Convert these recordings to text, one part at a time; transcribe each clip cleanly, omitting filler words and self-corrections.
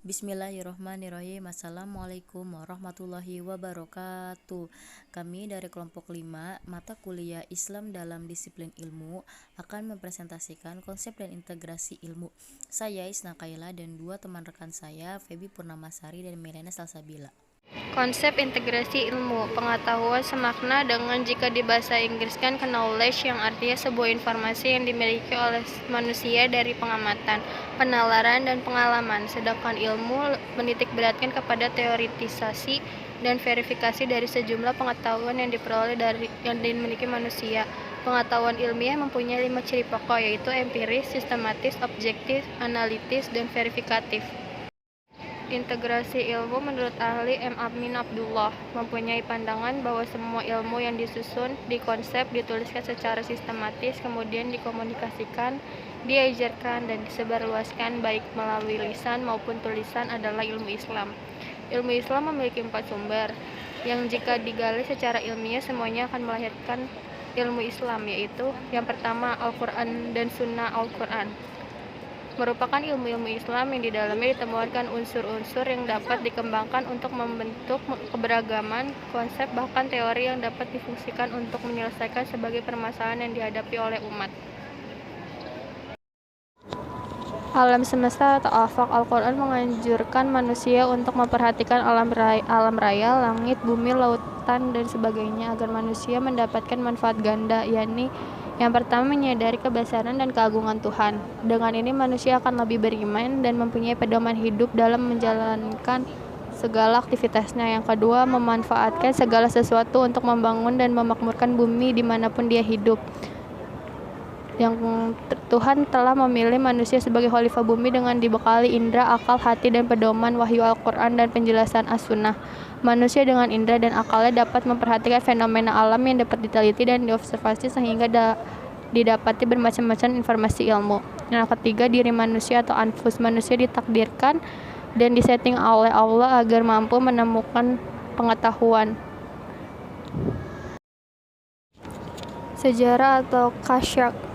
Bismillahirrohmanirrohim. Assalamualaikum warahmatullahi wabarakatuh. Kami dari kelompok 5 mata kuliah Islam dalam disiplin ilmu akan mempresentasikan konsep dan integrasi ilmu. Saya Isna Kaila dan dua teman rekan saya, Feby Purnamasari dan Milena Salsabila. Konsep integrasi ilmu, pengetahuan semakna dengan jika di bahasa Inggriskan knowledge yang artinya sebuah informasi yang dimiliki oleh manusia dari pengamatan, penalaran, dan pengalaman. Sedangkan ilmu menitikberatkan kepada teoritisasi dan verifikasi dari sejumlah pengetahuan yang diperoleh dari yang dimiliki manusia. Pengetahuan ilmiah mempunyai 5 ciri pokok, yaitu empiris, sistematis, objektif, analitis, dan verifikatif. Integrasi ilmu menurut ahli M. Amin Abdullah mempunyai pandangan bahwa semua ilmu yang disusun, dikonsep, dituliskan secara sistematis, kemudian dikomunikasikan, diajarkan, dan disebarluaskan baik melalui lisan maupun tulisan adalah ilmu Islam. Ilmu Islam memiliki 4 sumber, yang jika digali secara ilmiah semuanya akan melahirkan ilmu Islam, yaitu yang pertama Al-Quran dan Sunnah Al-Quran. Merupakan ilmu-ilmu Islam yang di dalamnya ditemukan unsur-unsur yang dapat dikembangkan untuk membentuk keberagaman konsep bahkan teori yang dapat difungsikan untuk menyelesaikan sebagai permasalahan yang dihadapi oleh umat. Alam semesta atau afaq, Al-Quran menganjurkan manusia untuk memperhatikan alam raya, langit, bumi, lautan, dan sebagainya agar manusia mendapatkan manfaat ganda, yakni yang pertama menyadari kebesaran dan keagungan Tuhan. Dengan ini manusia akan lebih beriman dan mempunyai pedoman hidup dalam menjalankan segala aktivitasnya. Yang kedua, memanfaatkan segala sesuatu untuk membangun dan memakmurkan bumi dimanapun dia hidup. Yang Tuhan telah memilih manusia sebagai khalifah bumi dengan dibekali indera, akal, hati, dan pedoman wahyu Al-Quran dan penjelasan As-Sunnah. Manusia dengan indera dan akalnya dapat memperhatikan fenomena alam yang dapat diteliti dan diobservasi sehingga didapati bermacam-macam informasi ilmu. Yang ketiga, diri manusia atau anfus manusia ditakdirkan dan disetting oleh Allah agar mampu menemukan pengetahuan. Sejarah atau kasyak.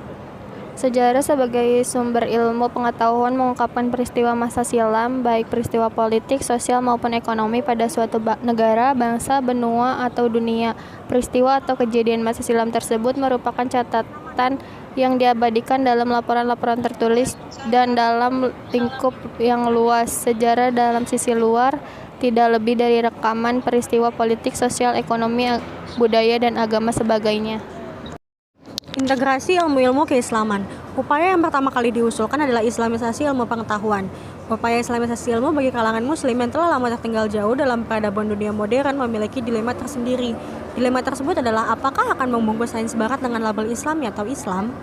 Sejarah sebagai sumber ilmu pengetahuan mengungkapkan peristiwa masa silam, baik peristiwa politik, sosial maupun ekonomi pada suatu negara, bangsa, benua, atau dunia. Peristiwa atau kejadian masa silam tersebut merupakan catatan yang diabadikan dalam laporan-laporan tertulis dan dalam lingkup yang luas. Sejarah dalam sisi luar tidak lebih dari rekaman peristiwa politik, sosial, ekonomi, budaya, dan agama sebagainya. Integrasi ilmu-ilmu keislaman. Upaya yang pertama kali diusulkan adalah islamisasi ilmu pengetahuan. Upaya islamisasi ilmu bagi kalangan muslim yang telah lama tertinggal jauh dalam peradaban dunia modern memiliki dilema tersendiri. Dilema tersebut adalah apakah akan membungkus sains barat dengan label Islami atau Islam?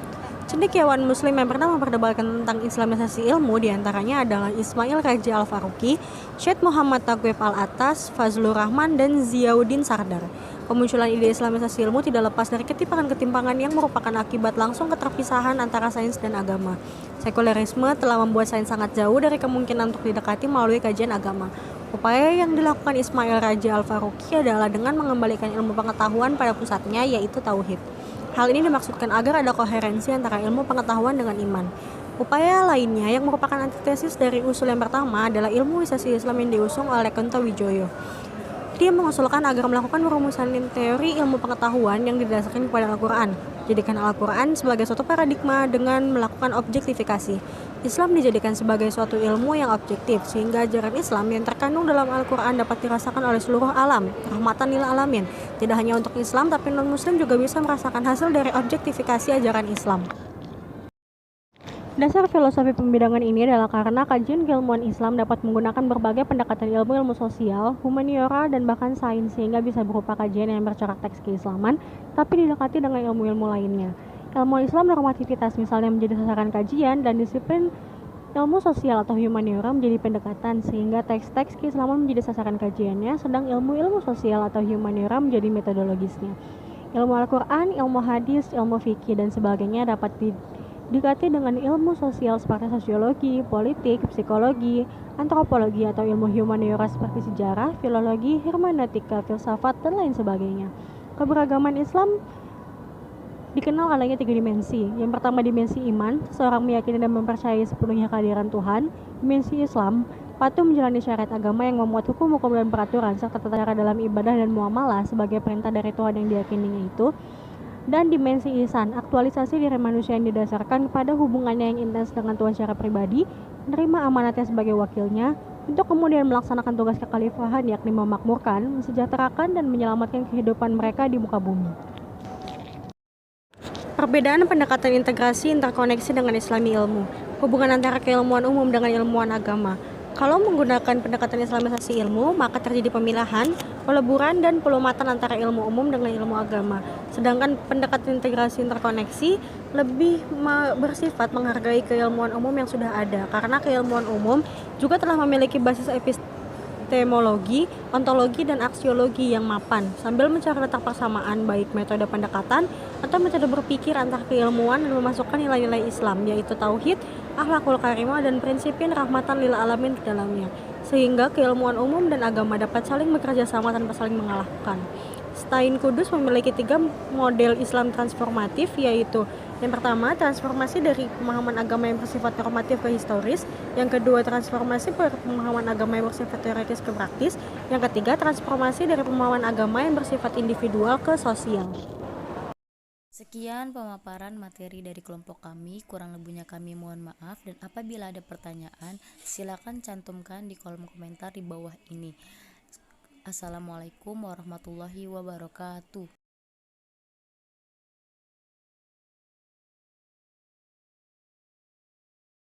Cendekiawan muslim yang pernah memperdebatkan tentang islamisasi ilmu diantaranya adalah Ismail Raja Al-Faruqi, Syed Muhammad Taqwib Al-Atas, Fazlur Rahman, dan Ziauddin Sardar. Kemunculan ide islamisasi ilmu tidak lepas dari ketimpangan-ketimpangan yang merupakan akibat langsung keterpisahan antara sains dan agama. Sekulerisme telah membuat sains sangat jauh dari kemungkinan untuk didekati melalui kajian agama. Upaya yang dilakukan Ismail Raja Al-Faruqi adalah dengan mengembalikan ilmu pengetahuan pada pusatnya, yaitu tauhid. Hal ini dimaksudkan agar ada koherensi antara ilmu pengetahuan dengan iman. Upaya lainnya yang merupakan antitesis dari usul yang pertama adalah ilmuisasi Islam yang diusung oleh Kunto Wijoyo. Dia mengusulkan agar melakukan perumusan teori ilmu pengetahuan yang didasarkan kepada Al-Quran. Jadikan Al-Quran sebagai suatu paradigma dengan melakukan objektifikasi. Islam dijadikan sebagai suatu ilmu yang objektif, sehingga ajaran Islam yang terkandung dalam Al-Quran dapat dirasakan oleh seluruh alam, rahmatan lil alamin. Tidak hanya untuk Islam, tapi non-Muslim juga bisa merasakan hasil dari objektifikasi ajaran Islam. Dasar filosofi pembidangan ini adalah karena kajian keilmuan Islam dapat menggunakan berbagai pendekatan ilmu-ilmu sosial, humaniora, dan bahkan sains sehingga bisa berupa kajian yang bercorak teks keislaman, tapi didekati dengan ilmu-ilmu lainnya. Ilmu Islam normativitas misalnya menjadi sasaran kajian dan disiplin ilmu sosial atau humaniora menjadi pendekatan sehingga teks-teks keislaman menjadi sasaran kajiannya, sedang ilmu-ilmu sosial atau humaniora menjadi metodologisnya. Ilmu Al-Quran, ilmu hadis, ilmu fikih, dan sebagainya dapat didekati dengan ilmu sosial seperti sosiologi, politik, psikologi, antropologi atau ilmu humaniora seperti sejarah, filologi, hermeneutika, filsafat, dan lain sebagainya. Keberagaman Islam dikenal adanya 3 dimensi. Yang pertama dimensi iman, seseorang meyakini dan mempercayai sepenuhnya kehadiran Tuhan. Dimensi Islam, patuh menjalani syariat agama yang memuat hukum-hukum dan peraturan serta tata cara dalam ibadah dan muamalah sebagai perintah dari Tuhan yang diyakininya itu. Dan dimensi ihsan, aktualisasi diri manusia yang didasarkan kepada hubungannya yang intens dengan Tuhan secara pribadi, menerima amanatnya sebagai wakilnya, untuk kemudian melaksanakan tugas kekhalifahan yakni memakmurkan, mensejahterakan, dan menyelamatkan kehidupan mereka di muka bumi. Perbedaan pendekatan integrasi interkoneksi dengan islami ilmu, hubungan antara keilmuan umum dengan ilmuwan agama. Kalau menggunakan pendekatan islamisasi ilmu, maka terjadi pemilahan, peleburan, dan pelumatan antara ilmu umum dengan ilmu agama. Sedangkan pendekatan integrasi interkoneksi lebih bersifat menghargai keilmuan umum yang sudah ada, karena keilmuan umum juga telah memiliki basis epistemologi, ontologi, dan aksiologi yang mapan, sambil mencari letak persamaan baik metode pendekatan atau metode berpikir antar keilmuan dan memasukkan nilai-nilai Islam, yaitu tauhid, akhlakul karimah, dan prinsipin rahmatan lil alamin ke dalamnya, sehingga keilmuan umum dan agama dapat saling bekerja sama tanpa saling mengalahkan. Stein Kudus memiliki 3 model Islam transformatif, yaitu yang pertama, transformasi dari pemahaman agama yang bersifat normatif ke historis. Yang kedua, transformasi pemahaman agama yang bersifat teoritis ke praktis. Yang ketiga, transformasi dari pemahaman agama yang bersifat individual ke sosial. Sekian pemaparan materi dari kelompok kami, kurang lebihnya kami mohon maaf, dan apabila ada pertanyaan, silakan cantumkan di kolom komentar di bawah ini. Assalamualaikum warahmatullahi wabarakatuh.